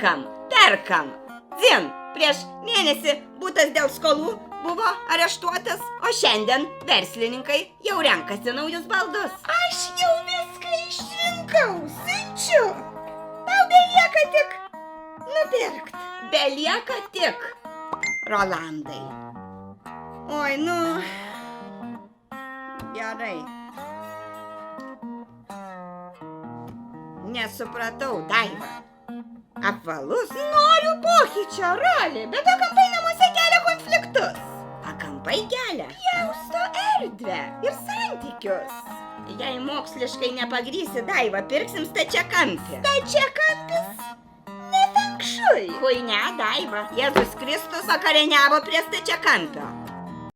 Perkam. Dzin, prieš mėnesį butas dėl skolų buvo areštuotas, o šiandien verslininkai jau renkasi naujus baldus. Aš jau viską išrinkau, siunčiu. Tau belieka tik nupirkt. Belieka tik, Rolandai. Oi, nu, gerai. Nesupratau, Daiva. Apvalus? Noriu pokyčio, Rali, bet kampai namuose kelia konfliktus. Pakampai kelia? Pjausto erdvę ir santykius. Jei moksliškai nepagrysi, Daiva, pirksim stačiakampį. Stačiakampis? Ne feng shui. Chuinia, Daiva. Jėzus Kristus vakarieniavo prie stačiakampio.